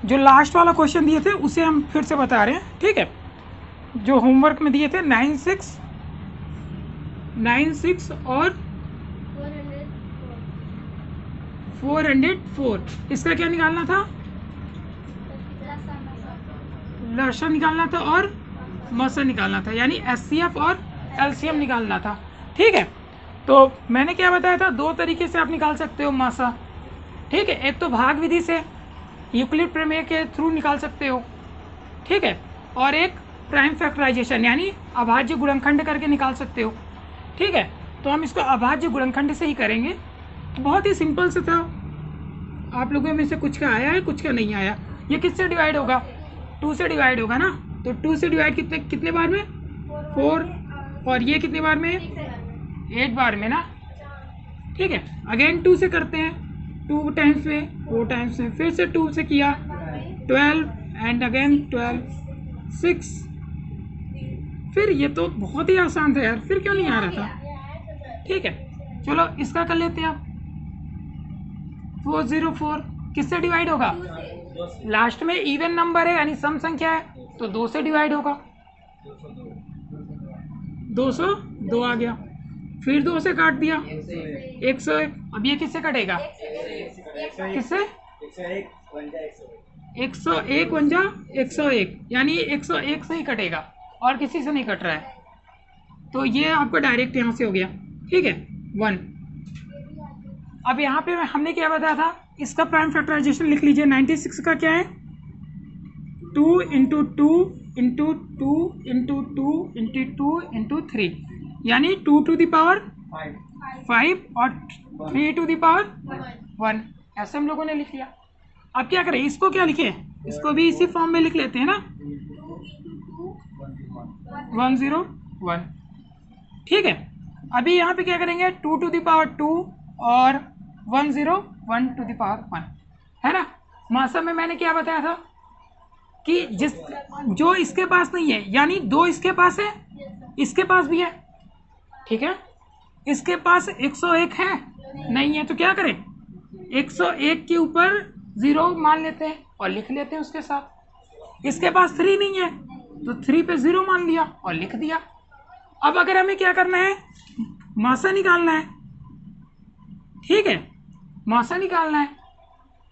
जो लास्ट वाला क्वेश्चन दिए थे उसे हम फिर से बता रहे हैं, ठीक है। जो होमवर्क में दिए थे 96 और 404, इसका क्या निकालना था? लसा निकालना था और मसा निकालना था, यानी एचसीएफ और एलसीएम निकालना था, ठीक है। तो मैंने क्या बताया था, दो तरीके से आप निकाल सकते हो मासा, ठीक है। एक तो भाग विधि से यूक्लिड प्रमेय के थ्रू निकाल सकते हो, ठीक है, और एक प्राइम फैक्टराइजेशन यानी अभाज्य गुणनखंड करके निकाल सकते हो, ठीक है। तो हम इसको अभाज्य गुणनखंड से ही करेंगे। तो बहुत ही सिंपल से था। आप लोगों में से कुछ का आया है, कुछ का नहीं आया। ये किससे डिवाइड होगा? 2 से डिवाइड होगा ना। तो 2 से डिवाइड कितने बार में? 4। और ये कितने बार में? 8 बार में ना, ठीक है। अगेन 2 से करते हैं, 2 टाइम्स में, 4 टाइम्स में, फिर से 2 से किया 12 एंड अगेन 12, 6। फिर ये तो बहुत ही आसान था यार, फिर क्यों नहीं आ रहा था? ठीक है, चलो इसका कर लेते हैं आप। 404 किससे डिवाइड होगा? लास्ट में इवन नंबर है यानी सम संख्या है, तो 2 से डिवाइड होगा। 202 आ गया, फिर 2 से काट दिया 101। अब ये किससे कटेगा? किससे? 101 बन जा 101, यानी 101 से ही कटेगा और किसी से नहीं कट रहा है। तो ये आपका डायरेक्ट यहाँ से हो गया, ठीक है, 1। अब यहाँ पे हमने क्या बताया था, इसका प्राइम फैक्टराइजेशन लिख लीजिए। 96 का क्या है? 2 into 2 into 2 into 2 into 2 into 3, यानी 2 टू द पावर 5 और 3 टू द पावर 1। ऐसे हम लोगों ने लिख लिया। अब क्या करें, इसको क्या लिखें? इसको भी इसी फॉर्म में लिख लेते हैं ना, 101, ठीक है। अभी यहाँ पे क्या करेंगे, 2 टू द पावर 2 और 101 टू द पावर 1, है ना। मासा में मैंने क्या बताया था कि जो इसके पास नहीं है, यानी 2 इसके पास है, इसके पास भी है, ठीक है। इसके पास 101 है, नहीं है, तो क्या करें, 101 के ऊपर 0 मान लेते हैं और लिख लेते हैं उसके साथ। इसके पास 3 नहीं है, तो 3 पे 0 मान लिया और लिख दिया। अब अगर हमें क्या करना है, मासा निकालना है, ठीक है, मासा निकालना है,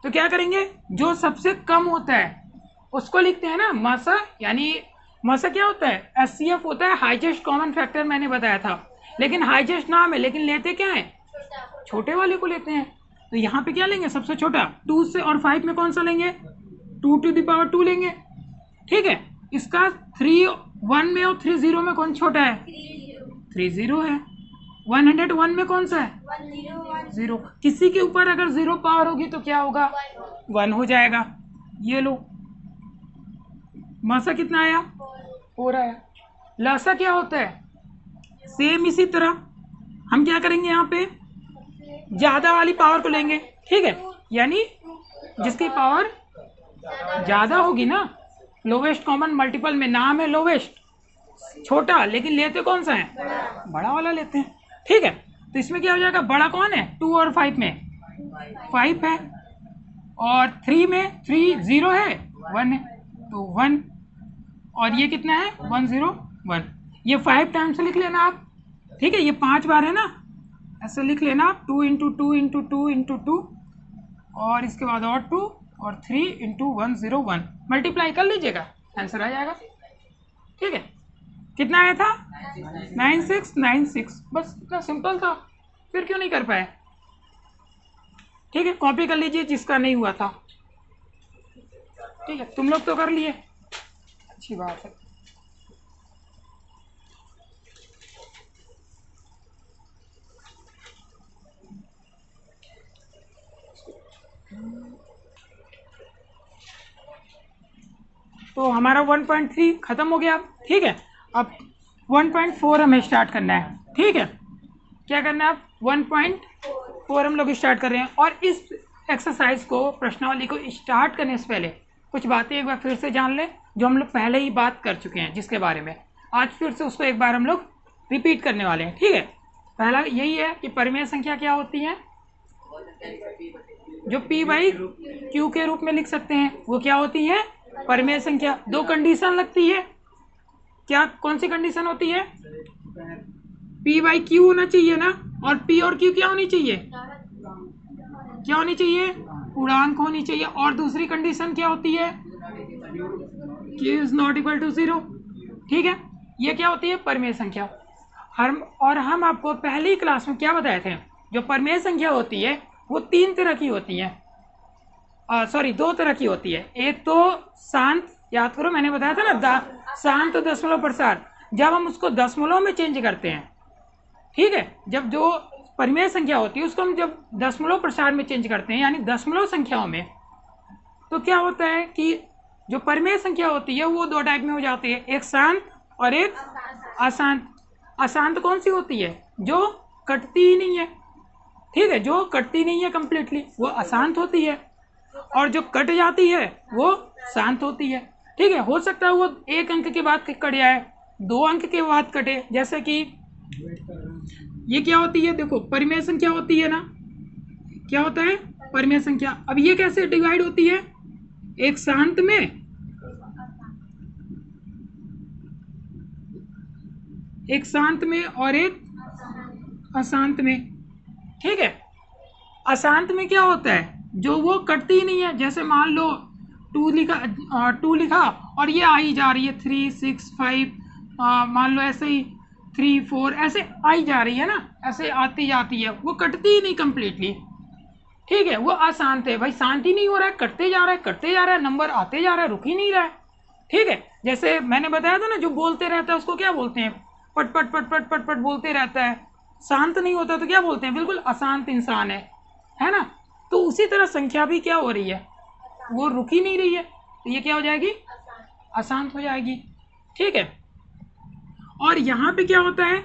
तो क्या करेंगे, जो सबसे कम होता है उसको लिखते हैं ना मासा। यानी मासा क्या होता है? एचसीएफ होता है, हाईएस्ट कॉमन फैक्टर, मैंने बताया था। लेकिन हाईएस्ट नाम है, लेकिन लेते क्या है? छोटे वाले को लेते हैं। तो यहाँ पे क्या लेंगे? सबसे छोटा। 2 से और 5 में कौन सा लेंगे? 2 टू द पावर 2 लेंगे, ठीक है। इसका 3 1 में और 3 0 में कौन छोटा है? 3 0 है। 101 में कौन सा है? 0। किसी के ऊपर अगर 0 पावर होगी तो क्या होगा? 1 हो जाएगा। ये लो, मासा कितना आया? 4 आया। लासा क्या होता है? सेम इसी तरह हम क्या करेंगे, यहाँ पे ज्यादा वाली पावर को लेंगे, ठीक है, यानी जिसकी पावर ज्यादा होगी ना, लोवेस्ट कॉमन मल्टीपल में नाम है लोवेस्ट, छोटा, लेकिन लेते कौन सा है? बड़ा वाला लेते हैं, ठीक है। तो इसमें क्या हो जाएगा, बड़ा कौन है? 2 और 5 में 5 है, और 3 में 3 0 है, 1 है, तो 1, और ये कितना है? 101। ये 5 टाइम्स लिख लेना आप, ठीक है, ये 5 बार है ना, ऐसे लिख लेना आप। 2 इंटू 2 इंटू 2 इंटू 2, और इसके बाद और 2 और 3 इंटू 101, मल्टीप्लाई कर लीजिएगा, आंसर आ जाएगा, ठीक है। कितना आया था? 9696, बस इतना सिंपल था, फिर क्यों नहीं कर पाए? ठीक है, कॉपी कर लीजिए जिसका नहीं हुआ था, ठीक है। तुम लोग तो कर लिए, अच्छी बात है। तो हमारा 1.3 खत्म हो गया, ठीक है। अब 1.4 हमें स्टार्ट करना है, ठीक है। क्या करना है? अब 1.4 हम लोग स्टार्ट कर रहे हैं। और इस एक्सरसाइज को, प्रश्नावली को स्टार्ट करने से पहले कुछ बातें एक बार फिर से जान लें, जो हम लोग पहले ही बात कर चुके हैं, जिसके बारे में आज फिर से उसको एक बार हम लोग रिपीट करने वाले हैं, ठीक है। पहला यही है कि परिमेय संख्या क्या होती है? जो p/r क्यू के रूप में लिख सकते हैं। वो क्या होती है? परिमेय संख्या। दो कंडीशन लगती है, क्या कौन सी कंडीशन होती है? P बाई क्यू होना चाहिए ना, और P और Q क्या होनी चाहिए? क्या होनी चाहिए? पूर्णांक होनी चाहिए। और दूसरी कंडीशन क्या होती है? Q is not equal to 0। ठीक है, ये क्या होती है? परिमेय संख्या। हम आपको पहली क्लास में क्या बताए थे? जो परिमेय संख्या होती है वो तीन तरह की होती है, दो तरह की होती है। एक तो शांत, याद करो मैंने बताया था ना, शांत दशमलव प्रसार, जब हम उसको दशमलव में चेंज करते हैं। ठीक है, जब जो परिमेय संख्या होती है उसको हम जब दशमलव प्रसार में चेंज करते हैं, यानी दशमलव संख्याओं में, तो क्या होता है कि जो परिमेय संख्या होती है वो दो टाइप में हो जाती है, एक शांत और एक अशांत। अशांत कौन सी होती है? जो कटती ही नहीं है। ठीक है, जो कटती नहीं है कंप्लीटली, वो अशांत होती है। और जो कट जाती है वो शांत होती है। ठीक है, हो सकता है वो एक अंक के बाद कट जाए, दो अंक के बाद कटे। जैसे कि ये क्या होती है? देखो, परिमेय संख्या होती है ना, क्या होता है? परिमेय संख्या। अब ये कैसे डिवाइड होती है? एक शांत में, एक शांत में और एक अशांत में। ठीक है, अशांत में क्या होता है? जो वो कटती ही नहीं है। जैसे मान लो 2 लिखा और ये आई जा रही है 3 6 5, मान लो ऐसे ही 3 4 ऐसे आई जा रही है ना, ऐसे आती जाती है, वो कटती ही नहीं कंप्लीटली। ठीक है, वो अशांत है भाई, शांत ही नहीं हो रहा है, कटते जा रहा है, कटते जा रहा है, नंबर आते जा रहा है, रुक ही नहीं रहा है। ठीक है, जैसे मैंने बताया था ना, जो बोलते रहता है उसको क्या बोलते हैं? पट पट पट पट पट पट बोलते रहता है, शांत नहीं होता तो क्या बोलते हैं? बिल्कुल अशांत इंसान है ना। तो उसी तरह संख्या भी क्या हो रही है? वो रुक ही नहीं रही है, तो ये क्या हो जाएगी? अशांत हो जाएगी। ठीक है, और यहाँ पे क्या होता है?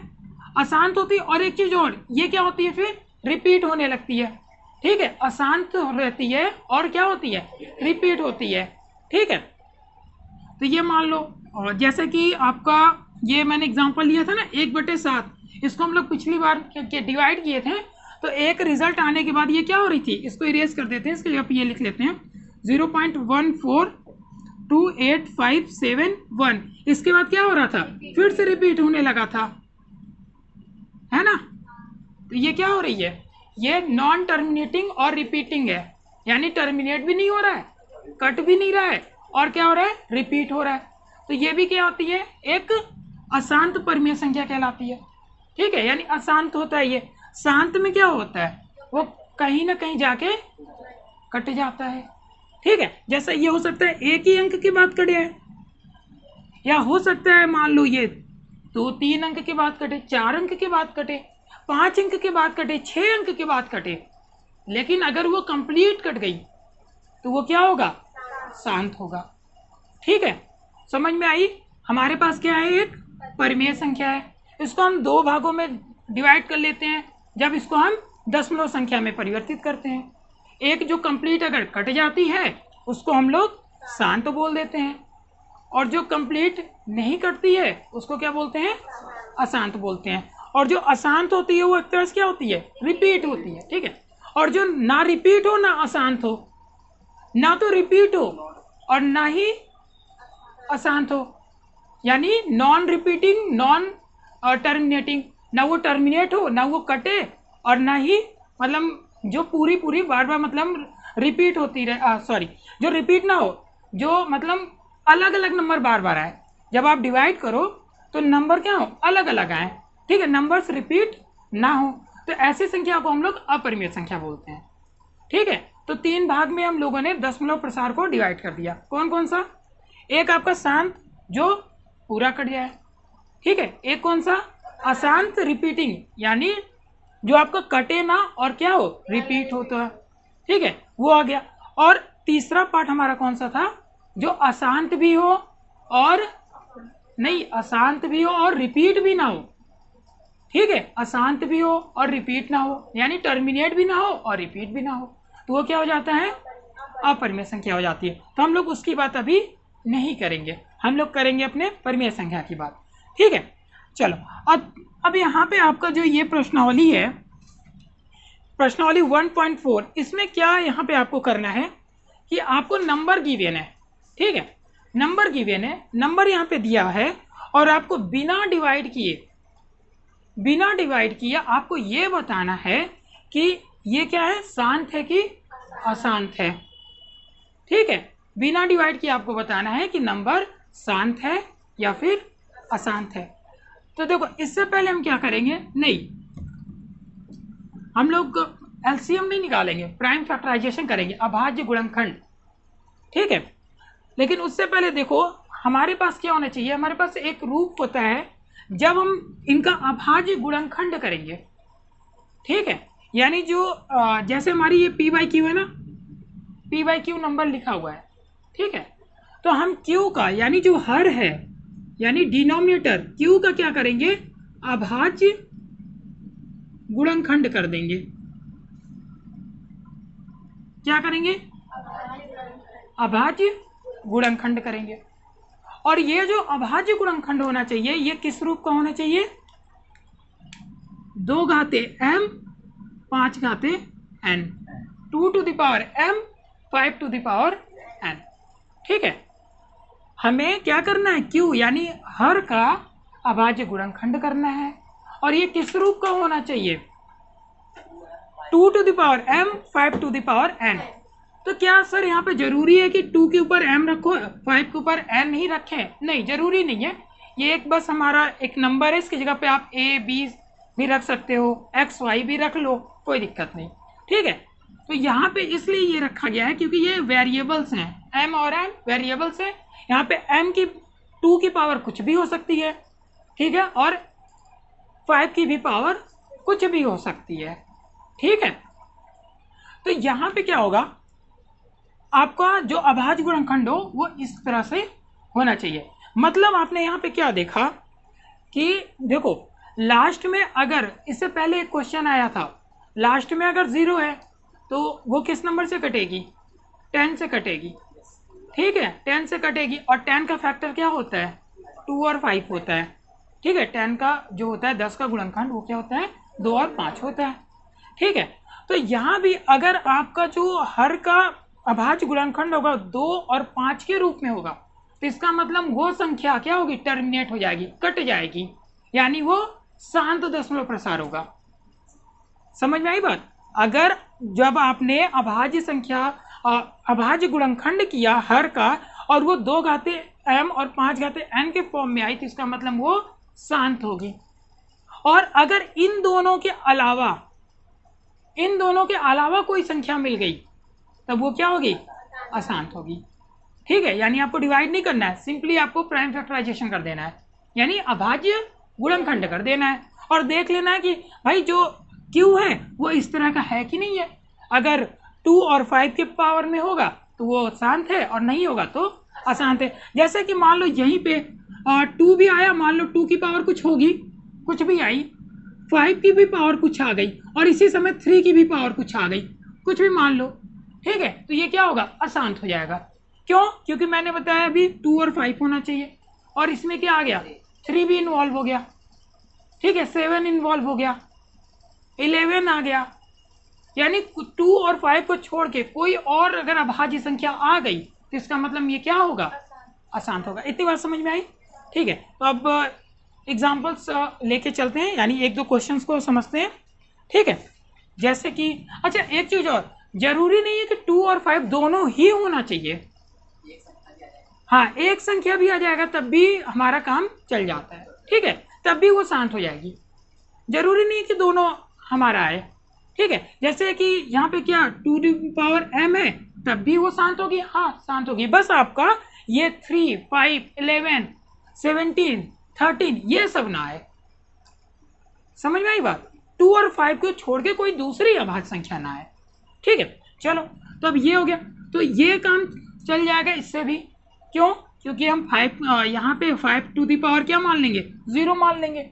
अशांत होती है। और एक चीज और, ये क्या होती है? फिर रिपीट होने लगती है। ठीक है, अशांत रहती है और क्या होती है? रिपीट होती है। ठीक है, तो ये मान लो, और जैसे कि आपका ये मैंने एग्जांपल लिया था ना 1/7, इसको हम लोग पिछली बार डिवाइड किए थे। तो एक रिजल्ट आने के बाद ये क्या हो रही थी? इसको इरेज कर देते हैं, इसके लिए ये लिख लेते हैं 0.142857 इसके बाद क्या हो रहा था? फिर से रिपीट होने लगा था, है ना। तो ये क्या हो रही है? ये नॉन टर्मिनेटिंग और रिपीटिंग है, यानी टर्मिनेट भी नहीं हो रहा है, कट भी नहीं रहा है, और क्या हो रहा है? रिपीट हो रहा है। तो ये भी क्या होती है? एक अशांत परिमेय संख्या कहलाती है। ठीक है, यानी अशांत होता है ये। शांत में क्या होता है? वो कहीं ना कहीं जाके कट जाता है। ठीक है, जैसे ये हो सकता है एक ही अंक के बाद कटे है, या हो सकता है मान लो ये 2-3 अंक के बाद कटे, 4 अंक के बाद कटे, 5 अंक के बाद कटे, 6 अंक के बाद कटे। लेकिन अगर वो कंप्लीट कट गई तो वो क्या होगा? शांत होगा। ठीक है, समझ में आई? हमारे पास क्या है? एक परिमेय संख्या है, इसको हम दो भागों में डिवाइड कर लेते हैं जब इसको हम दशमलव संख्या में परिवर्तित करते हैं। एक जो कंप्लीट अगर कट जाती है उसको हम लोग शांत बोल देते हैं, और जो कंप्लीट नहीं कटती है उसको क्या बोलते हैं? अशांत बोलते हैं। और जो अशांत होती है वो एक तरह से क्या होती है? रिपीट होती है। ठीक है, और जो ना रिपीट हो ना अशांत हो, ना तो रिपीट हो और ना ही अशांत हो, यानी नॉन रिपीटिंग नॉन टर्मिनेटिंग, ना वो टर्मिनेट हो ना वो कटे, और ना ही मतलब जो पूरी बार बार मतलब रिपीट होती रहे, जो रिपीट ना हो, जो मतलब अलग अलग नंबर बार बार आए। जब आप डिवाइड करो तो नंबर क्या हो? अलग अलग आए। ठीक है, नंबर्स रिपीट ना हो, तो ऐसी संख्या को हम लोग अपरिमेय संख्या बोलते हैं। ठीक है, तो 3 भाग में हम लोगों ने दशमलव प्रसार को डिवाइड कर दिया। कौन कौन सा? एक आपका शांत जो पूरा कट जाए, ठीक है। एक कौन सा? अशांत रिपीटिंग, यानी जो आपका कटे ना और क्या हो? रिपीट होता है, ठीक है, वो आ गया। और तीसरा पार्ट हमारा कौन सा था? जो अशांत भी हो और नहीं, अशांत भी हो और रिपीट भी ना हो। ठीक है, अशांत भी हो और रिपीट ना हो, यानी टर्मिनेट भी ना हो और रिपीट भी ना हो, तो वो क्या हो जाता है? अपरिमेय संख्या हो जाती है। तो हम लोग उसकी बात अभी नहीं करेंगे, हम लोग करेंगे अपने परिमेय संख्या की बात। ठीक है, चलो अब यहाँ पे आपका जो ये प्रश्नावली है, प्रश्नावली 1.4, इसमें क्या यहाँ पे आपको करना है? कि आपको नंबर गिवन है, ठीक है, नंबर गिवन है, नंबर यहाँ पे दिया है और आपको बिना डिवाइड किए आपको ये बताना है कि ये क्या है, शांत है कि अशांत है, ठीक है। बिना डिवाइड किए आपको बताना है कि नंबर शांत है या फिर अशांत है। तो देखो इससे पहले हम क्या करेंगे, नहीं हम लोग एलसीएम नहीं निकालेंगे, प्राइम फैक्टराइजेशन करेंगे, अभाज्य गुणनखंड, ठीक है। लेकिन उससे पहले देखो हमारे पास क्या होना चाहिए, हमारे पास एक रूप होता है जब हम इनका अभाज्य गुणनखंड करेंगे, ठीक है। यानी जो जैसे हमारी ये p/q है ना, p/q नंबर लिखा हुआ है, ठीक है। तो हम q का यानी जो हर है यानी डिनोमिनेटर q का क्या करेंगे, अभाज्य गुणनखंड कर देंगे। क्या करेंगे, अभाज्य गुणनखंड करेंगे। और ये जो अभाज्य गुणनखंड होना चाहिए ये किस रूप का होना चाहिए, 2 घाते m 5 घाते n, 2 to the power m 5 to the power n, ठीक है। हमें क्या करना है, q यानी हर का अभाज्य गुणनखंड करना है और ये किस रूप का होना चाहिए, 2 to the power m 5 to the power n। तो क्या सर यहाँ पे जरूरी है कि 2 के ऊपर m रखो 5 के ऊपर n ही रखें, नहीं जरूरी नहीं है, ये एक बस हमारा एक नंबर है, इसकी जगह पे आप a b भी रख सकते हो, x y भी रख लो, कोई दिक्कत नहीं, ठीक है। तो यहाँ पे इसलिए ये रखा गया है क्योंकि ये वेरिएबल्स हैं, m और n वेरिएबल्स हैं, यहाँ पे m की 2 की पावर कुछ भी हो सकती है, ठीक है, और 5 की भी पावर कुछ भी हो सकती है, ठीक है। तो यहाँ पे क्या होगा, आपका जो अभाज्य गुणनखंड हो वो इस तरह से होना चाहिए। मतलब आपने यहाँ पे क्या देखा कि देखो लास्ट में अगर इससे पहले एक क्वेश्चन आया था, लास्ट में अगर 0 है तो वो किस नंबर से कटेगी, 10 से कटेगी, ठीक है, 10 से कटेगी। और 10 का फैक्टर क्या होता है, 2 और 5 होता है, ठीक है। 10 का जो होता है 10 का गुणनखंड वो क्या होता है, 2 और 5 होता है, ठीक है। तो यहाँ भी अगर आपका जो हर का अभाज्य गुणनखंड होगा 2 और 5 के रूप में होगा तो इसका मतलब वो संख्या क्या होगी, टर्मिनेट हो जाएगी, कट जाएगी, यानी वो शांत दशमलव प्रसार होगा। समझ में आई बात। अगर जब आपने अभाज्य संख्या अभाज्य गुणनखंड किया हर का और वो 2 घाते m और 5 घाते n के फॉर्म में आई तो इसका मतलब वो शांत होगी। और अगर इन दोनों के अलावा कोई संख्या मिल गई तब वो क्या होगी, अशांत होगी, ठीक है। यानी आपको डिवाइड नहीं करना है, सिंपली आपको प्राइम फैक्टराइजेशन कर देना है, यानी अभाज्य गुणनखंड कर देना है और देख लेना है कि भाई जो q है वो इस तरह का है कि नहीं है। अगर 2 और 5 के पावर में होगा तो वो शांत है और नहीं होगा तो अशांत है। जैसे कि मान लो यहीं पे 2 भी आया, मान लो 2 की पावर कुछ होगी, कुछ भी आई, 5 की भी पावर कुछ आ गई और इसी समय 3 की भी पावर कुछ आ गई, कुछ भी मान लो, ठीक है। तो ये क्या होगा, अशांत हो जाएगा। क्यों, क्योंकि मैंने बताया अभी 2 और 5 होना चाहिए और इसमें क्या आ गया, 3 भी इन्वॉल्व हो गया, ठीक है, 7 इन्वॉल्व हो गया, 11 आ गया, यानी 2 और 5 को छोड़ के कोई और अगर अभाज्य संख्या आ गई तो इसका मतलब ये क्या होगा, अशांत होगा। इतनी बात समझ में आई, ठीक है। तो अब एग्जाम्पल्स लेके चलते हैं, यानी 1-2 क्वेश्चंस को समझते हैं, ठीक है। जैसे कि अच्छा एक चीज और, जरूरी नहीं है कि 2 और 5 दोनों ही होना चाहिए, हाँ एक संख्या भी आ जाएगा तब भी हमारा काम चल जाता है, ठीक है, तब भी वो शांत हो जाएगी, जरूरी नहीं कि दोनों हमारा आए, ठीक है। जैसे कि यहाँ पे क्या 2 to the power m है तब भी वो शांत होगी, हाँ शांत होगी, बस आपका ये 3, 5, 11, 17, 13 ये सब ना आए। समझ में आई बात, 2 और 5 को छोड़ के कोई दूसरी अभाज्य संख्या ना आए, ठीक है। चलो तो अब ये हो गया, तो ये काम चल जाएगा इससे भी, क्यों, क्योंकि हम 5 यहाँ पे 5 to the power क्या मान लेंगे, 0 मान लेंगे,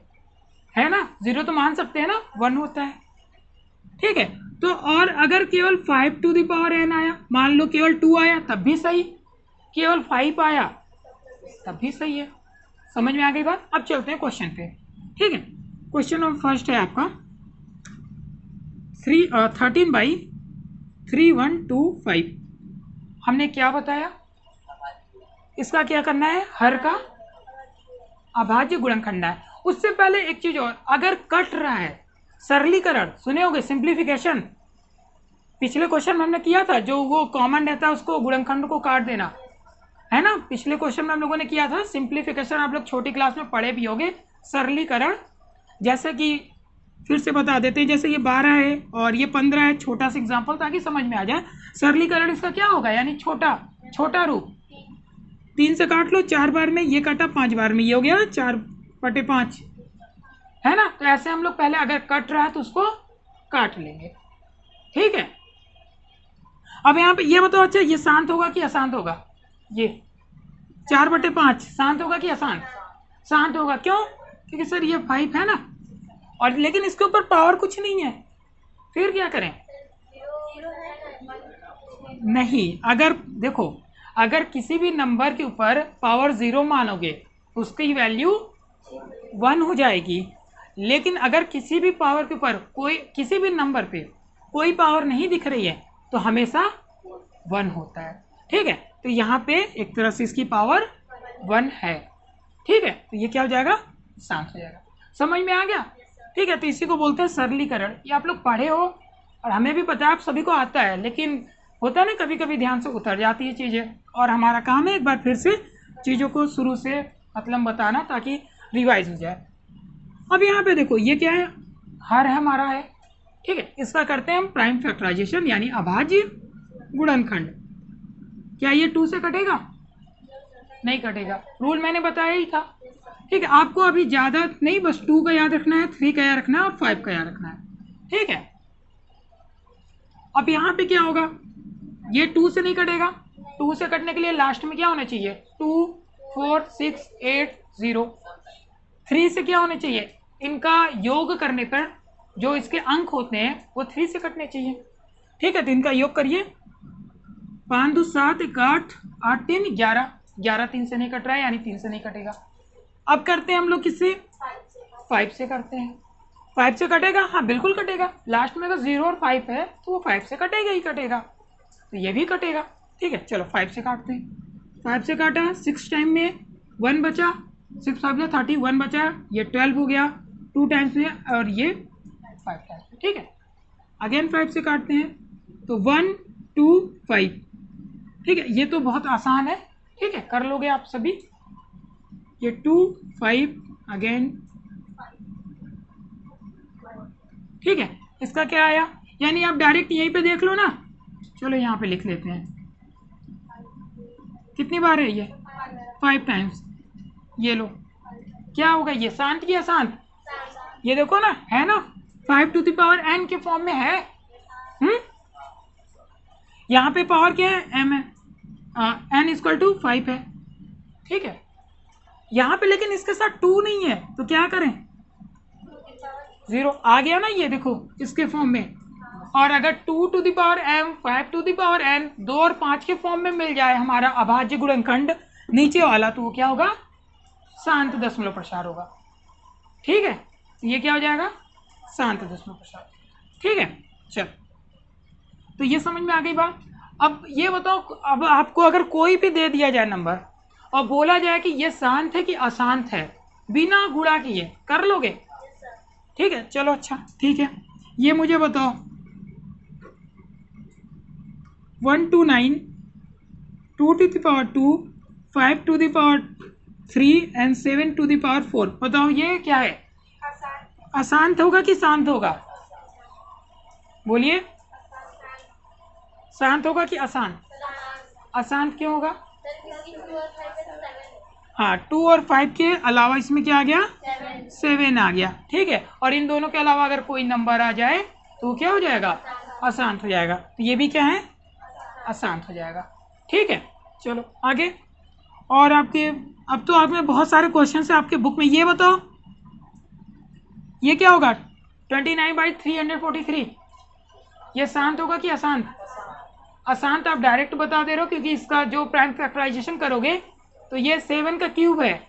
है ना, 0 तो मान सकते हैं ना, 1 होता है, ठीक है। तो और अगर केवल 5 to the power n आया, मान लो केवल 2 आया तब भी सही, केवल 5 आया तब भी सही है। समझ में आ गई बात। अब चलते हैं क्वेश्चन पे, ठीक है। क्वेश्चन नंबर फर्स्ट है आपका 13/3125, हमने क्या बताया, इसका क्या करना है, हर का अभाज्य गुणनखंड है। उससे पहले एक चीज और, अगर कट रहा है, सरलीकरण सुने होंगे, सिंप्लीफिकेशन, पिछले क्वेश्चन में हमने किया था, जो वो कॉमन रहता है उसको गुणनखंड को काट देना, है ना। पिछले क्वेश्चन में हम लोगों ने किया था सिंप्लीफिकेशन, आप लोग छोटी क्लास में पढ़े भी होंगे। सरलीकरण, जैसे कि फिर से बता देते हैं, जैसे ये 12 है और ये 15 है, छोटा सा एग्जांपल ताकि समझ में आ जाए। सरलीकरण इसका क्या होगा, यानी छोटा रूप, 3 से काट लो 4 बार में, ये काटा 5 बार में, ये हो गया 4/5, है ना। तो ऐसे हम लोग पहले अगर कट रहा है तो उसको काट लेंगे, ठीक है। अब यहाँ पे ये बताओ, अच्छा ये शांत होगा कि अशांत होगा, ये 4/5 शांत होगा कि अशांत, शांत होगा। क्यों, क्योंकि सर ये 5 है ना, और लेकिन इसके ऊपर पावर कुछ नहीं है, फिर क्या करें, नहीं, अगर देखो, अगर किसी भी नंबर के ऊपर पावर 0 मानोगे तो उसकी वैल्यू 1 हो जाएगी। लेकिन अगर किसी भी पावर के ऊपर कोई, किसी भी नंबर पे कोई पावर नहीं दिख रही है तो हमेशा 1 होता है, ठीक है। तो यहाँ पे एक तरह से इसकी पावर 1 है, ठीक है। तो ये क्या हो जाएगा, शांत हो जाएगा। समझ में आ गया, ठीक है। तो इसी को बोलते हैं सरलीकरण। ये आप लोग पढ़े हो और हमें भी पता है, आप सभी को आता है, लेकिन होता है ना कभी कभी ध्यान से उतर जाती है चीज़ें, और हमारा काम है एक बार फिर से चीज़ों को शुरू से मतलब बताना ताकि रिवाइज हो जाए। अब यहाँ पे देखो ये क्या है, हर है हमारा है, ठीक है। इसका करते हैं हम प्राइम फैक्टराइजेशन, यानी अभाज्य गुणनखंड। क्या ये 2 से कटेगा, नहीं कटेगा, रूल मैंने बताया ही था, ठीक है। आपको अभी ज़्यादा नहीं, बस 2 का याद रखना है, 3 का याद रखना है और 5 का याद रखना है, ठीक है। अब यहाँ पे क्या होगा, ये 2 से नहीं कटेगा, 2 से कटने के लिए लास्ट में क्या होना चाहिए, 2 4 6 8 0। 3 से क्या होना चाहिए, इनका योग करने पर जो इसके अंक होते हैं वो 3 से कटने चाहिए, ठीक है। तो इनका योग करिए, 5 2 7 1 8 8 3 11, 11 3 से नहीं कट रहा है, यानी 3 से नहीं कटेगा। अब करते हैं हम लोग किससे, 5 से करते हैं। 5 से कटेगा, हाँ बिल्कुल कटेगा, लास्ट में अगर 0 और 5 है तो वो 5 से कटेगा ही कटेगा, तो ये भी कटेगा, ठीक है। चलो 5 से काटते हैं, 5 से काटा, 6 टाइम में 1 बचा, 6 5 30, 1 बचा, ये 12 हो गया, 2 टाइम्स में, और ये 5 टाइम्स में, ठीक है। अगेन 5 से काटते हैं, तो 1 2 5, ठीक है। ये तो बहुत आसान है, ठीक है, कर लोगे आप सभी। ये 2 5 अगेन, ठीक है। इसका क्या आया, यानी आप डायरेक्ट यहीं पे देख लो ना, चलो यहाँ पे लिख लेते हैं, कितनी बार है ये, 5 टाइम्स। ये लो, क्या होगा, ये शांत की अशांत, ये देखो ना, है ना, 5 टू द पावर n के फॉर्म में है, यहाँ पे पावर क्या है, m है, n इक्वल टू 5 है, ठीक है। यहाँ पे लेकिन इसके साथ 2 नहीं है, तो क्या करें, 0 आ गया ना, ये देखो इसके फॉर्म में। और अगर 2 to the power m 5 to the power n 2 और 5 के फॉर्म में मिल जाए हमारा अभाज्य गुणनखंड नीचे वाला, तो वो क्या होगा, शांत दशमलव प्रसार होगा, ठीक है। तो ये क्या हो जाएगा, शांत दशमलव प्रसार, ठीक है। चल, तो ये समझ में आ गई बात। अब ये बताओ, अब आपको अगर कोई भी दे दिया जाए नंबर और बोला जाए कि ये शांत है कि अशांत है, बिना गुणा किए कर लोगे, ठीक है। चलो अच्छा, ठीक है, ये मुझे बताओ, 1 to 9, 2 to the power 2, 5 to the power 3 and 7 to the power 4। बताओ ये क्या है, अशांत होगा कि शांत होगा, बोलिए, शांत होगा कि अशांत, अशांत क्यों होगा, हाँ 2 और 5 के अलावा इसमें क्या आ गया, 7 आ गया, ठीक है। और इन दोनों के अलावा अगर कोई नंबर आ जाए तो क्या हो जाएगा, अशांत हो जाएगा, तो ये भी क्या है, अशांत हो जाएगा, ठीक है। चलो आगे, और आपके अब तो आपने बहुत सारे क्वेश्चन है आपके बुक में। ये बताओ ये क्या होगा, 29/343, ये शांत होगा कि अशांत, अशांत आप डायरेक्ट बता दे रहे हो, क्योंकि इसका जो प्राइम फैक्टराइजेशन करोगे तो ये 7 का क्यूब है,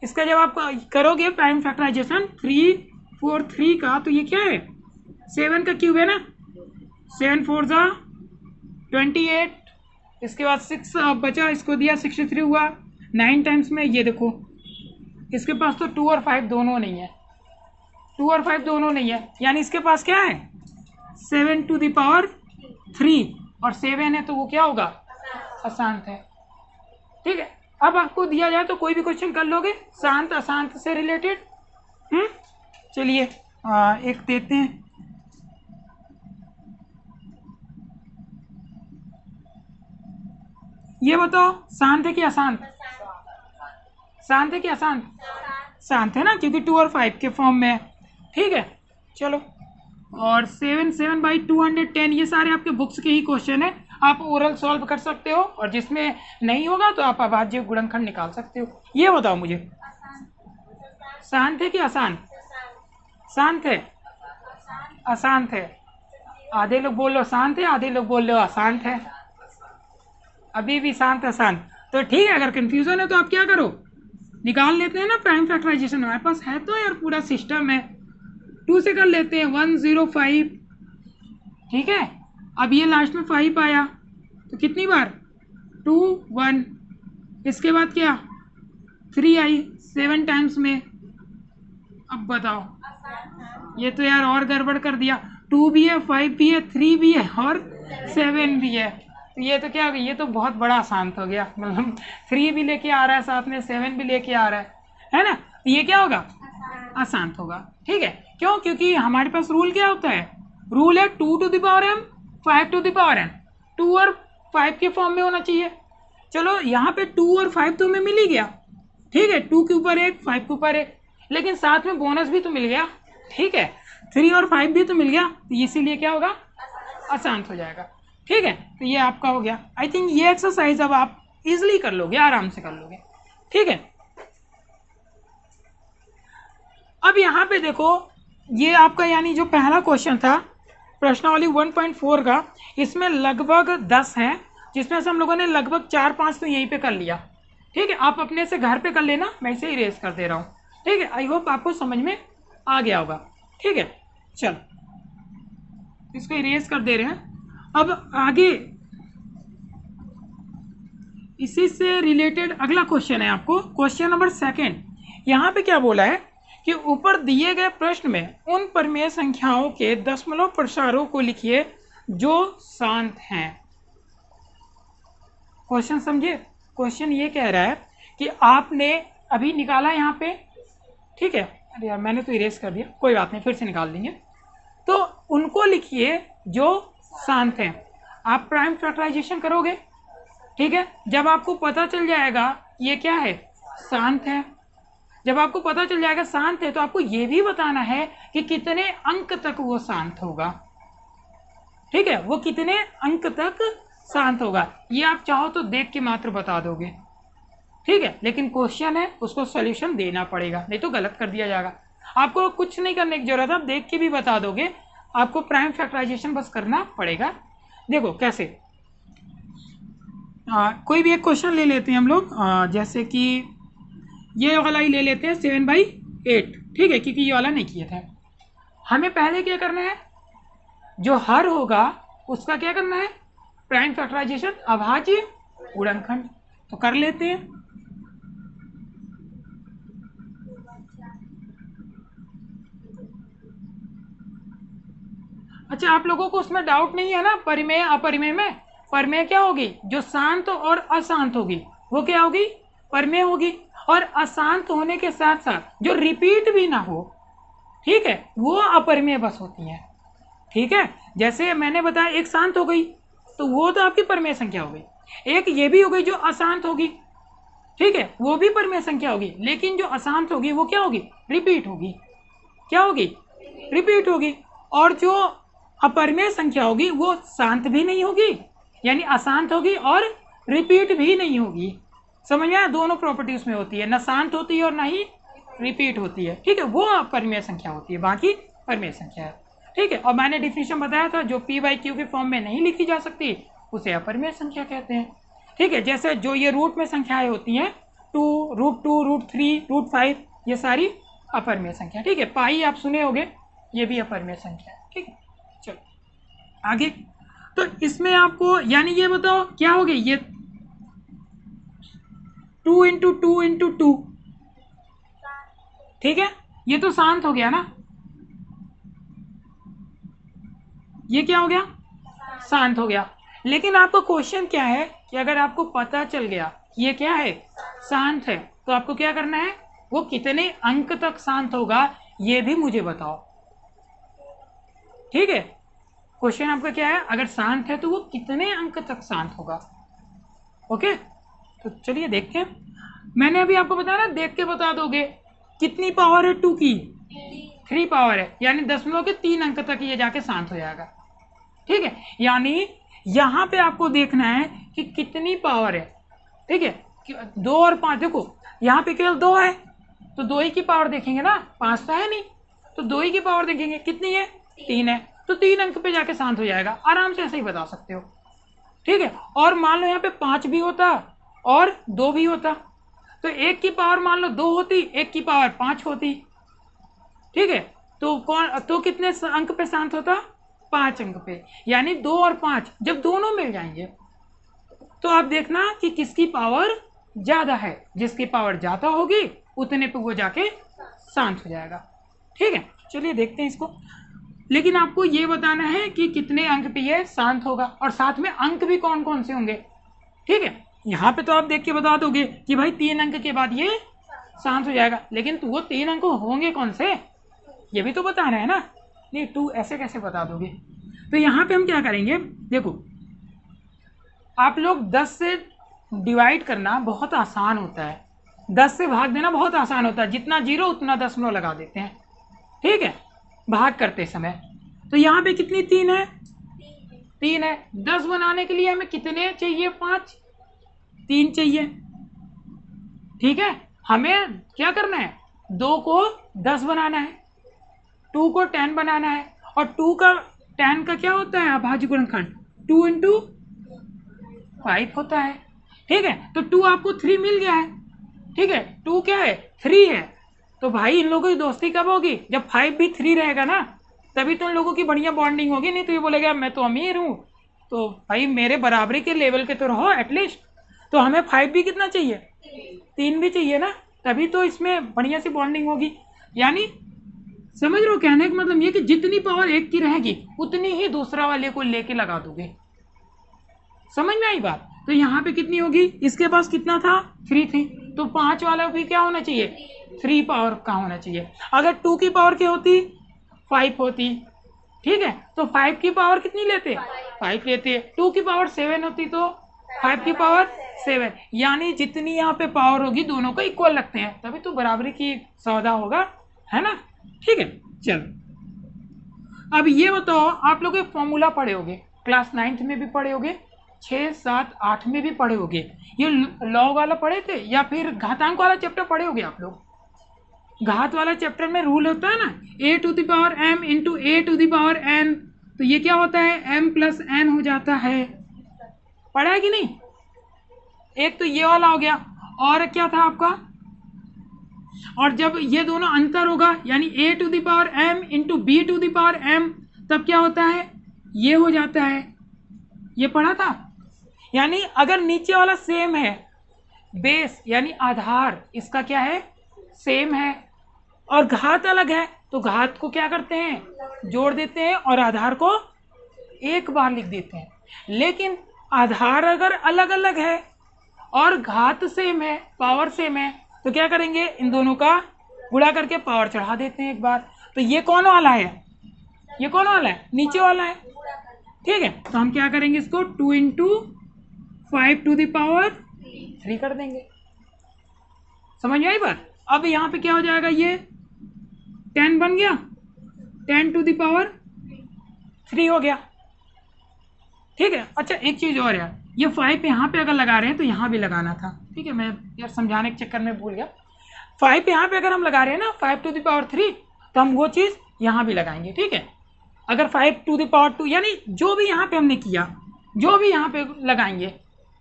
इसका जब आप करोगे प्राइम फैक्टराइजेशन 343 का, तो ये क्या है, 7 का क्यूब है ना, 7 4 जा 28, इसके बाद 6 बचा, इसको दिया 63 हुआ 9 टाइम्स में। ये देखो इसके पास तो 2 और 5 दोनों नहीं है, 2 और 5 दोनों नहीं है, यानी इसके पास क्या है 7 टू द पावर 3 और 7 है तो वो क्या होगा अशांत है। ठीक है, अब आपको दिया जाए तो कोई भी क्वेश्चन कर लोगे शांत अशांत से रिलेटेड। चलिए एक देते हैं। ये बताओ शांत है कि अशांत? शांत है कि अशांत? शांत है ना, क्योंकि 2 और 5 के फॉर्म में है। ठीक है, चलो। और 7/210 ये सारे आपके बुक्स के ही क्वेश्चन है, आप ओरल सॉल्व कर सकते हो, और जिसमें नहीं होगा तो आप अभाज्य गुणनखंड निकाल सकते हो। ये बताओ मुझे शांत है कि अशांत? शांत है, अशांत है। आधे लोग बोल लो शांत है, आधे लोग बोल लो अशांत है। अभी भी शांत अशांत, तो ठीक है। अगर कंफ्यूजन है तो आप क्या करो, निकाल लेते हैं ना प्राइम फैक्टराइजेशन, हमारे पास है तो यार पूरा सिस्टम है। 2 से कर लेते हैं 105। ठीक है, अब ये लास्ट में 5 आया तो कितनी बार 2 1, इसके बाद क्या 3 आई 7 टाइम्स में। अब बताओ, ये तो यार और गड़बड़ कर दिया, 2 भी है 5 भी है 3 भी है और 7 भी है, तो ये तो क्या हो गया, ये तो बहुत बड़ा अशांत हो गया। मतलब 3 भी लेके आ रहा है साथ में, 7 भी लेके आ रहा है ना, तो ये क्या होगा अशांत होगा। ठीक है, क्यों? क्योंकि हमारे पास रूल क्या होता है, रूल है 2 to the power m 5 to the power n, 2 और 5 के फॉर्म में होना चाहिए। चलो यहाँ पे 2 और 5 तो हमें मिल ही गया। ठीक है, 2 के ऊपर 1 5 के ऊपर 1, लेकिन साथ में बोनस भी तो मिल गया। ठीक है, 3 और 5 भी तो मिल गया, तो इसीलिए क्या होगा अशांत हो जाएगा। ठीक है, तो ये आपका हो गया। आई थिंक ये एक्सरसाइज अब आप इजिली कर लोगे, आराम से कर लोगे। ठीक है, अब यहाँ पे देखो, ये आपका यानी जो पहला क्वेश्चन था प्रश्नावली 1.4 का, इसमें लगभग 10 हैं, जिसमें से हम लोगों ने लगभग 4-5 तो यहीं पे कर लिया। ठीक है, आप अपने से घर पे कर लेना, मैं इसे इरेज कर दे रहा हूँ। ठीक है, आई होप आपको समझ में आ गया होगा। ठीक है, चलो इसको इरेज कर दे रहे हैं। अब आगे इसी से रिलेटेड अगला क्वेश्चन है आपको, क्वेश्चन नंबर 2। यहाँ पे क्या बोला है कि ऊपर दिए गए प्रश्न में उन परिमेय संख्याओं के दशमलव प्रसारों को लिखिए जो शांत हैं। क्वेश्चन समझिए, क्वेश्चन ये कह रहा है कि आपने अभी निकाला यहाँ पे, ठीक है, अरे यार मैंने तो इरेज कर दिया, कोई बात नहीं, फिर से निकाल देंगे। तो उनको लिखिए जो शांत हैं। आप प्राइम फैक्टराइजेशन करोगे, ठीक है, जब आपको पता चल जाएगा ये क्या है शांत है, जब आपको पता चल जाएगा शांत है, तो आपको ये भी बताना है कि कितने अंक तक वो शांत होगा। ठीक है, वो कितने अंक तक शांत होगा, ये आप चाहो तो देख के मात्र बता दोगे। ठीक है, लेकिन क्वेश्चन है उसको सॉल्यूशन देना पड़ेगा, नहीं तो गलत कर दिया जाएगा। आपको कुछ नहीं करने की जरूरत है, आप देख के भी बता दोगे, आपको प्राइम फैक्टराइजेशन बस करना पड़ेगा। देखो कैसे, कोई भी एक क्वेश्चन ले लेते हैं हम लोग, जैसे कि ये वाला ही ले लेते हैं 7/8। ठीक है, क्योंकि ये वाला नहीं किए थे। हमें पहले क्या करना है, जो हर होगा उसका क्या करना है प्राइम फैक्टराइजेशन, अभाज्य गुणनखंड, तो कर लेते हैं। अच्छा, आप लोगों को उसमें डाउट नहीं है ना, परिमेय अपरिमेय में? परिमेय क्या होगी, जो शांत और अशांत होगी वो क्या होगी परिमेय होगी, और अशांत होने के साथ साथ जो रिपीट भी ना हो, ठीक है, वो अपरिमेय बस होती है। ठीक है, जैसे मैंने बताया एक शांत हो गई तो वो तो आपकी परिमेय संख्या हो गई, एक ये भी हो गई जो अशांत होगी, ठीक है, वो भी परिमेय संख्या होगी, लेकिन जो अशांत होगी वो क्या होगी रिपीट होगी, क्या होगी रिपीट होगी। और जो अपरिमेय संख्या होगी वो शांत भी नहीं होगी, यानी अशांत होगी, और रिपीट भी नहीं होगी। समझ में आया, दोनों प्रॉपर्टी उसमें होती है, ना शांत होती है और ना ही रिपीट होती है। ठीक है, वो अपरिमेय संख्या होती है, बाकी परिमेय संख्या है। ठीक है, और मैंने डिफिनेशन बताया था, जो p/q के फॉर्म में नहीं लिखी जा सकती उसे अपरिमेय संख्या कहते हैं। ठीक है, जैसे जो ये रूट में संख्याएं होती हैं 2, √2, √3, √5, ये सारी अपरिमेय संख्या। ठीक है, पाई आप सुने होंगे, ये भी अपरिमेय संख्या है। ठीक है, चलो आगे। तो इसमें आपको यानी ये बताओ क्या हो गया, ये 2 इंटू 2 इंटू 2, ठीक है, ये तो शांत हो गया ना, ये क्या हो गया, शांत हो गया। लेकिन आपका क्वेश्चन क्या है कि अगर आपको पता चल गया ये क्या है, शांत है, तो आपको क्या करना है, वो कितने अंक तक शांत होगा ये भी मुझे बताओ। ठीक है, क्वेश्चन आपका क्या है, अगर शांत है तो वो कितने अंक तक शांत होगा। ओके, तो चलिए देखते हैं। मैंने अभी आपको बताया ना, देख के बता दोगे। कितनी पावर है 2 की, 3 पावर है, यानी दशमलव के 3 अंक तक ये जाके शांत हो जाएगा। ठीक है, यानी यहां पे आपको देखना है कि कितनी पावर है। ठीक है, 2 और 5, देखो यहाँ पे केवल 2 है तो 2 ही की पावर देखेंगे ना, 5 तो है नहीं, तो 2 ही की पावर देखेंगे, कितनी है, 3 है, तो 3 अंक पे जाके शांत हो जाएगा। आराम से ऐसे ही बता सकते हो। ठीक है, और मान लो यहाँ पे 5 भी होता और 2 भी होता, तो 1 की पावर मान लो 2 होती, 1 की पावर 5 होती। ठीक है, तो कौन, तो कितने अंक पे शांत होता, 5 अंक पे। यानी 2 और 5 जब दोनों मिल जाएंगे तो आप देखना कि किसकी पावर ज्यादा है, जिसकी पावर ज्यादा होगी उतने पे वो जाके शांत हो जाएगा। ठीक है, चलिए देखते हैं इसको। लेकिन आपको ये बताना है कि कितने अंक पे ये शांत होगा, और साथ में अंक भी कौन कौन से होंगे। ठीक है, यहाँ पे तो आप देख के बता दोगे कि भाई 3 अंक के बाद ये शांत हो जाएगा, लेकिन तो वो 3 अंक होंगे कौन से, ये भी तो बताना है ना। नहीं, 2 ऐसे कैसे बता दोगे। तो यहाँ पे हम क्या करेंगे, देखो आप लोग 10 से डिवाइड करना बहुत आसान होता है, 10 से भाग देना बहुत आसान होता है, जितना जीरो उतना दशमलव लगा देते हैं। ठीक है, भाग करते समय। तो यहाँ पे कितनी 3 है, 3 है। 10 बनाने के लिए हमें कितने चाहिए, 5, 3 चाहिए। ठीक है, हमें क्या करना है, 2 को 10 बनाना है, 2 को 10 बनाना है, और 2 का 10 का क्या होता है अभाज्य गुणनखंड, 2 इंटू 5 होता है। ठीक है, तो 2 आपको 3 मिल गया है। ठीक है, 2 क्या है, 3 है। तो भाई इन लोगों की दोस्ती कब होगी, जब 5 भी 3 रहेगा ना, तभी तो इन लोगों की बढ़िया बॉन्डिंग होगी। नहीं तो ये बोलेगा मैं तो अमीर हूँ, तो भाई मेरे बराबरी के लेवल के तो रहो एटलीस्ट। तो हमें 5 भी कितना चाहिए, 3 भी चाहिए ना, तभी तो इसमें बढ़िया सी बॉन्डिंग होगी। यानी समझ रहे हो, कहने का मतलब ये कि जितनी पावर एक की रहेगी उतनी ही दूसरा वाले को लेके लगा दोगे। समझ में आई बात। तो यहाँ पे कितनी होगी, इसके पास कितना था, 3 थी, तो 5 वाला भी क्या होना चाहिए, 3 पावर का होना चाहिए। अगर 2 की पावर क्या होती, 5 होती। ठीक है, तो 5 की पावर कितनी लेते, 5 लेते। 2 की पावर 7 होती तो 5 की पावर 7, यानी जितनी यहाँ पे पावर होगी दोनों को इक्वल रखते हैं, तभी तो बराबरी की सौदा होगा, है ना। ठीक है, चलो अब ये बताओ, आप लोग एक फॉर्मूला पढ़े होगे, क्लास 9th में भी पढ़े होगे, 6, 7, 8 में भी पढ़े होगे। ये लॉग वाला पढ़े थे या फिर घातांक वाला चैप्टर पढ़े होगे आप लोग। घात वाला चैप्टर में रूल होता है ना, a to the power m into a to the power n, तो ये क्या होता है, m प्लस n हो जाता है। पढ़ा है कि नहीं। एक तो ये वाला हो गया, और क्या था आपका, और जब ये दोनों अंतर होगा यानी a to the power m into b to the power m, तब क्या होता है, ये हो जाता है। ये पढ़ा था। यानी अगर नीचे वाला सेम है, बेस यानी आधार इसका क्या है, सेम है, और घात अलग है, तो घात को क्या करते हैं, जोड़ देते हैं, और आधार को एक बार लिख देते हैं। लेकिन आधार अगर अलग अलग है और घात सेम है, पावर सेम है, तो क्या करेंगे, इन दोनों का गुणा करके पावर चढ़ा देते हैं एक बार। तो ये कौन वाला है, ये कौन वाला है, नीचे वाला है। ठीक है, तो हम क्या करेंगे, इसको 2 इंटू 5 टू द पावर 3 कर देंगे। समझ में आई बात। अब यहाँ पे क्या हो जाएगा, ये 10 बन गया, 10 टू द पावर 3 हो गया। ठीक है, अच्छा एक चीज और यार, ये 5 यहाँ पे अगर लगा रहे हैं तो यहाँ भी लगाना था। ठीक है, मैं यार समझाने के चक्कर में भूल गया। 5 यहाँ पे अगर हम लगा रहे हैं ना, 5 टू द पावर 3, तो हम वो चीज यहाँ भी लगाएंगे। ठीक है, अगर 5 टू द पावर 2, यानी जो भी यहाँ पे हमने किया, जो भी यहाँ पे लगाएंगे,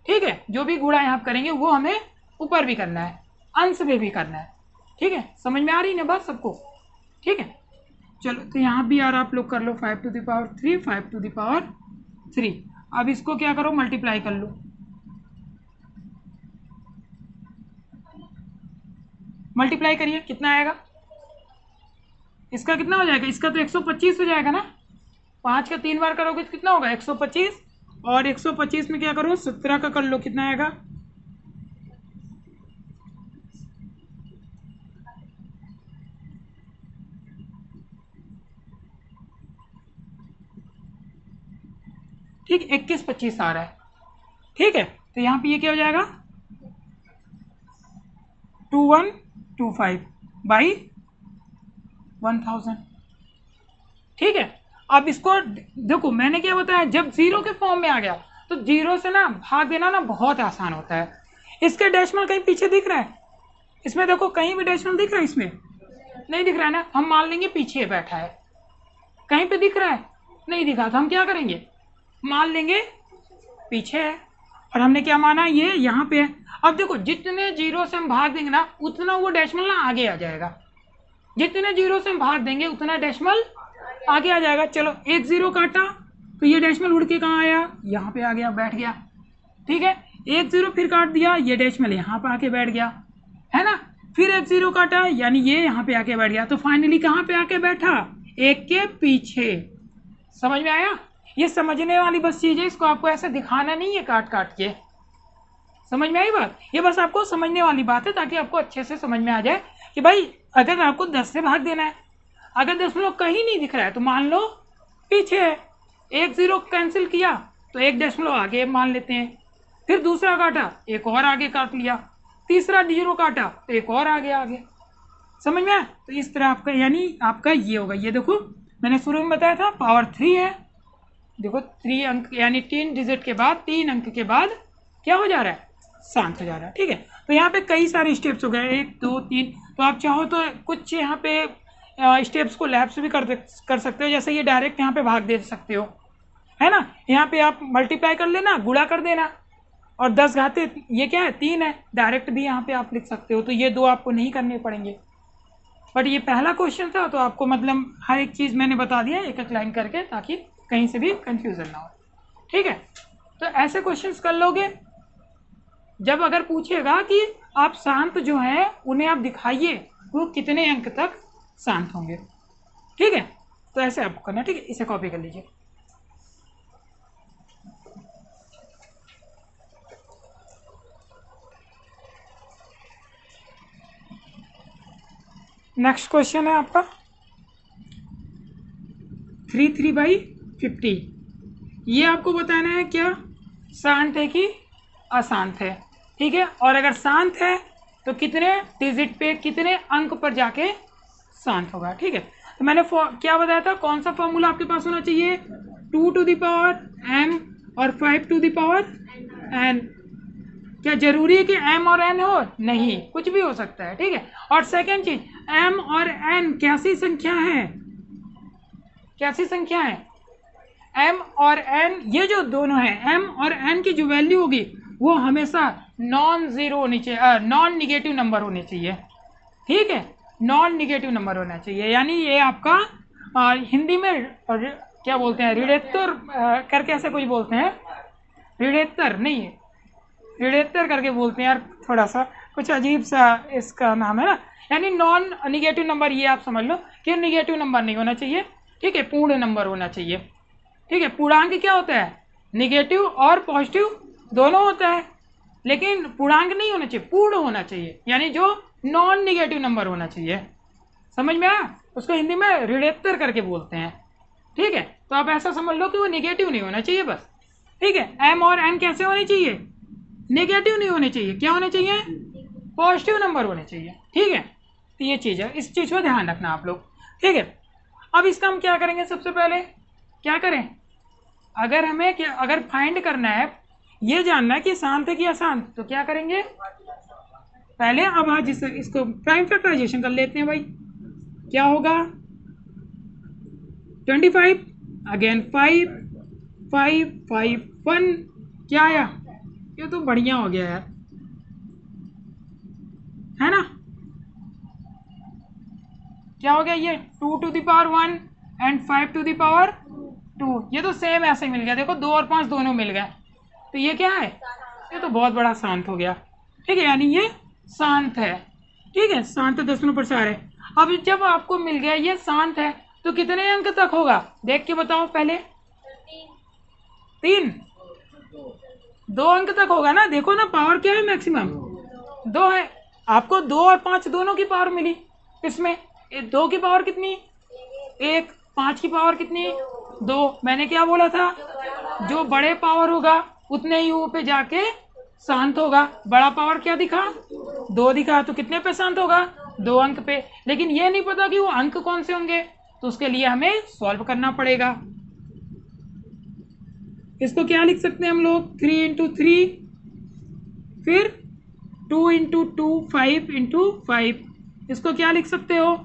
ठीक है, जो भी गुणा यहाँ करेंगे वो हमें ऊपर भी करना है, अंश में भी करना है। ठीक है, समझ में आ रही ना बात सबको। ठीक है, चलो तो यहाँ भी यार आप लोग कर लो 5 to the power 3, 5 to the power 3। अब इसको क्या करो, मल्टीप्लाई कर लो। मल्टीप्लाई करिए, कितना आएगा? इसका कितना हो जाएगा? इसका तो 125 हो जाएगा ना। 5 का 3 बार करोगे तो कितना होगा? 125। और 125 में क्या करो, 17 का कर लो, कितना आएगा? ठीक, 21-25 आ रहा है। ठीक है, तो यहाँ पे ये क्या हो जाएगा? 2125 बाई 1000। ठीक है, अब इसको देखो, मैंने क्या बताया, जब जीरो के फॉर्म में आ गया तो जीरो से ना भाग देना ना बहुत आसान होता है। इसके डेसिमल कहीं पीछे दिख रहा है? इसमें देखो, कहीं भी डेसिमल दिख रहा है? इसमें नहीं दिख रहा है ना। हम मान लेंगे पीछे बैठा है। कहीं पे दिख रहा है? नहीं दिखा, तो हम क्या करेंगे, मान लेंगे पीछे है। और हमने क्या माना, ये यहाँ पे है। अब देखो, जितने जीरो से हम भाग देंगे ना उतना वो डेसिमल ना आगे आ जाएगा। जितने जीरो से हम भाग देंगे उतना डेसिमल आगे आ जाएगा। चलो, एक जीरो काटा तो ये डेसिमल उड़ के कहाँ आया? यहाँ पे आ गया, बैठ गया। ठीक है, एक जीरो फिर काट दिया, ये डेसिमल यहाँ पे आके बैठ गया, है ना। फिर एक जीरो काटा, यानी ये यहाँ पे आके बैठ गया। तो फाइनली कहाँ पे आके बैठा? एक के पीछे। समझ में आया? ये समझने वाली बस चीज है, इसको आपको ऐसे दिखाना नहीं है काट काट के। समझ में आई बात? ये बस आपको समझने वाली बात है, ताकि आपको अच्छे से समझ में आ जाए कि भाई अगर आपको 10 से भाग देना है, अगर 10 में कहीं नहीं दिख रहा है तो मान लो पीछे है। एक जीरो कैंसिल किया तो एक डेसिमल आगे मान लेते हैं। फिर दूसरा काटा, एक और आगे काट लिया। तीसरा जीरो काटा तो एक और आगे। समझ में आया? तो इस तरह आपका, यानी आपका ये होगा। ये देखो, मैंने शुरू में बताया था पावर 3 है। देखो 3 अंक, यानी 3 डिजिट के बाद, 3 अंक के बाद क्या हो जा रहा है? शांत हो जा रहा है। ठीक है, तो यहाँ पे कई सारे स्टेप्स हो गए, 1 2 3। तो आप चाहो तो कुछ यहाँ पे स्टेप्स को लैप्स भी कर सकते हो। जैसे ये डायरेक्ट यहाँ पे भाग दे सकते हो, है ना। यहाँ पे आप मल्टीप्लाई कर लेना, गुणा कर देना, और 10 घाते ये क्या है? 3 है। डायरेक्ट भी यहाँ पे आप लिख सकते हो। तो ये दो आपको नहीं करने पड़ेंगे। बट ये पहला क्वेश्चन था, तो आपको मतलब हर एक चीज़ मैंने बता दिया एक एक लाइन करके, ताकि कहीं से भी कंफ्यूजन ना हो। ठीक है, तो ऐसे क्वेश्चंस कर लोगे। जब अगर पूछेगा कि आप शांत जो है उन्हें आप दिखाइए, वो कितने अंक तक शांत होंगे। ठीक है, तो ऐसे आपको करना। ठीक है, इसे कॉपी कर लीजिए। नेक्स्ट क्वेश्चन है आपका 3/50। ये आपको बताना है क्या शांत है कि अशांत है। ठीक है, और अगर शांत है तो कितने डिजिट पे, कितने अंक पर जाके शांत होगा। ठीक है, तो मैंने क्या बताया था, कौन सा फॉर्मूला आपके पास होना चाहिए? 2 to the power m और 5 to the power n। क्या जरूरी है कि m और n हो? नहीं, कुछ भी हो सकता है। ठीक है, और सेकेंड चीज, m और n कैसी संख्या है? कैसी संख्या है? m और n, ये जो दोनों है, m और n की जो वैल्यू होगी वो हमेशा नॉन जीरो होनी चाहिए, नॉन निगेटिव नंबर होने चाहिए। ठीक है, नॉन निगेटिव नंबर होना चाहिए। यानी ये आपका हिंदी में क्या बोलते हैं, ऋणोत्तर करके ऐसे कुछ बोलते हैं। ऋणोत्तर नहीं, ऋणोत्तर करके बोलते हैं यार, थोड़ा सा कुछ अजीब सा इसका नाम है ना। यानी नॉन निगेटिव नंबर, ये आप समझ लो कि निगेटिव नंबर नहीं होना चाहिए। ठीक है, पूर्ण नंबर होना चाहिए। ठीक है, पूर्णांक क्या होता है? निगेटिव और पॉजिटिव दोनों होता है, लेकिन पूर्णांक नहीं होना चाहिए, पूर्ण होना चाहिए। यानी जो नॉन निगेटिव नंबर होना चाहिए। समझ में आया? उसको हिंदी में ऋणोत्तर करके बोलते हैं। ठीक है, तो आप ऐसा समझ लो कि वो निगेटिव नहीं होना चाहिए बस। ठीक है, m और n कैसे होने चाहिए? नेगेटिव नहीं होने चाहिए। क्या होने चाहिए? पॉजिटिव नंबर होने चाहिए। ठीक है, तो ये चीज़ है, इस चीज़ को ध्यान रखना आप लोग। ठीक है, अब इसका हम क्या करेंगे? सबसे पहले क्या करें, अगर हमें क्या, अगर फाइंड करना है, ये जानना है कि शांत है कि अशांत, तो क्या करेंगे? पहले अब आज इसको प्राइम फैक्टराइजेशन कर लेते हैं भाई। क्या होगा? 25 अगेन 5 5 5 1। क्या आया? ये तो बढ़िया हो गया यार, है ना। क्या हो गया ये? 2 to the power 1 and 5 to the power 2, ये तो सेम ऐसे मिल गया, देखो 2 और 5 दोनों मिल गए, तो ये क्या है, ये तो बहुत बड़ा शांत हो गया। ठीक है, यानी ये शांत है। ठीक है, शांत दशमलव प्रसार है। अब जब आपको मिल गया ये शांत है तो कितने अंक तक होगा, देख के बताओ पहले। 3, 2 अंक तक होगा ना, देखो ना पावर क्या है, मैक्सिमम 2 है। आपको 2 और 5 दोनों की पावर मिली, इसमें 2 की पावर कितनी, 1, 5 की पावर कितनी, 2। मैंने क्या बोला था, जो बड़े पावर होगा उतने ही वो पे जाके शांत होगा। बड़ा पावर क्या दिखा, 2 दिखा, तो कितने पे शांत होगा, 2 अंक पे। लेकिन ये नहीं पता कि वो अंक कौन से होंगे, तो उसके लिए हमें सॉल्व करना पड़ेगा। इसको क्या लिख सकते हैं हम लोग, 3 इंटू 3, फिर 2 इंटू 2, 5 इंटू 5। इसको क्या लिख सकते हो,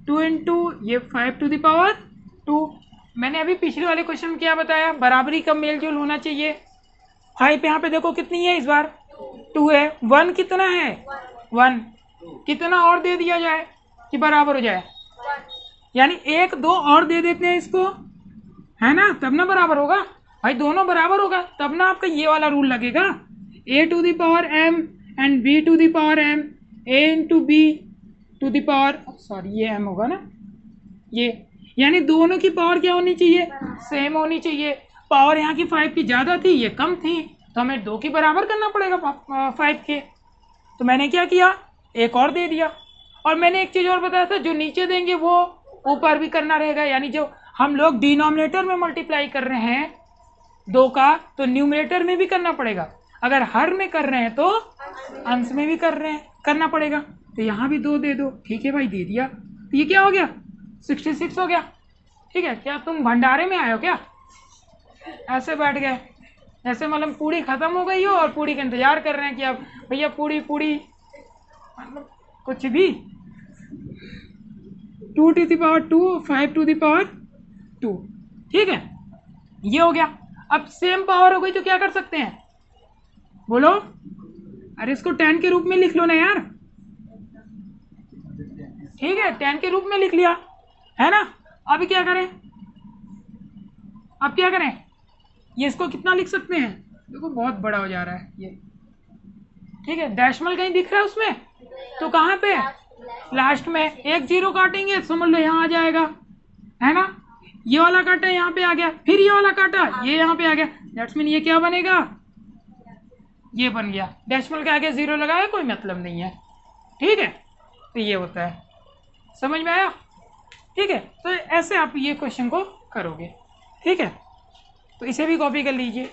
2 इंटू ये 5 टू द पावर 2। मैंने अभी पिछले वाले क्वेश्चन में क्या बताया, बराबरी का मेल जोल होना चाहिए। 5 यहाँ पे देखो कितनी है, इस बार 2 है। 1 कितना है, 1। कितना और दे दिया जाए कि बराबर हो जाए, यानी 1 2 और दे देते हैं इसको, है ना, तब ना बराबर होगा भाई, दोनों बराबर होगा तब ना आपका ये वाला रूल लगेगा, a to the power m and b to the power m, a into b to the power, sorry ये m होगा ना, ये यानी दोनों की पावर क्या होनी चाहिए, सेम होनी चाहिए। पावर यहाँ की 5 की ज़्यादा थी, ये कम थी, तो हमें 2 की बराबर करना पड़ेगा 5 के। तो मैंने क्या किया, एक और दे दिया। और मैंने एक चीज़ और बताया था, जो नीचे देंगे वो ऊपर भी करना रहेगा, यानी जो हम लोग डिनोमिनेटर में मल्टीप्लाई कर रहे हैं 2 का, तो न्यूमरेटर में भी करना पड़ेगा। अगर हर में कर रहे हैं तो अंश में भी करना पड़ेगा। तो यहाँ भी 2 दे दो, ठीक है भाई, दे दिया। तो ये क्या हो गया, 66 हो गया। ठीक है, क्या तुम भंडारे में आए हो क्या, ऐसे बैठ गए ऐसे, मतलब पूड़ी खत्म हो गई हो और पूड़ी का इंतजार कर रहे हैं कि अब भैया पूड़ी मतलब कुछ भी। 2 to the power 2, 5 to the power 2। ठीक है, ये हो गया। अब सेम पावर हो गई तो क्या कर सकते हैं, बोलो, अरे इसको 10 के रूप में लिख लो ना यार। ठीक है, 10 के रूप में लिख लिया, है ना। अभी क्या करें, अब क्या करें, ये इसको कितना लिख सकते हैं, देखो बहुत बड़ा हो जा रहा है ये। ठीक है, डेसिमल कहीं दिख रहा है उसमें, तो कहाँ पे, लास्ट में। 1 0 काटेंगे, समझ लो यहाँ आ जाएगा, है ना। ये वाला काटा यहाँ पे आ गया, फिर ये वाला काटा ये यहाँ पे आ गया, दैट्स मीन ये क्या बनेगा, ये बन गया। डेसिमल के आगे 0 लगाया कोई मतलब नहीं है। ठीक है, तो ये होता है, समझ में आया। ठीक है, तो ऐसे आप ये क्वेश्चन को करोगे। ठीक है, तो इसे भी कॉपी कर लीजिए।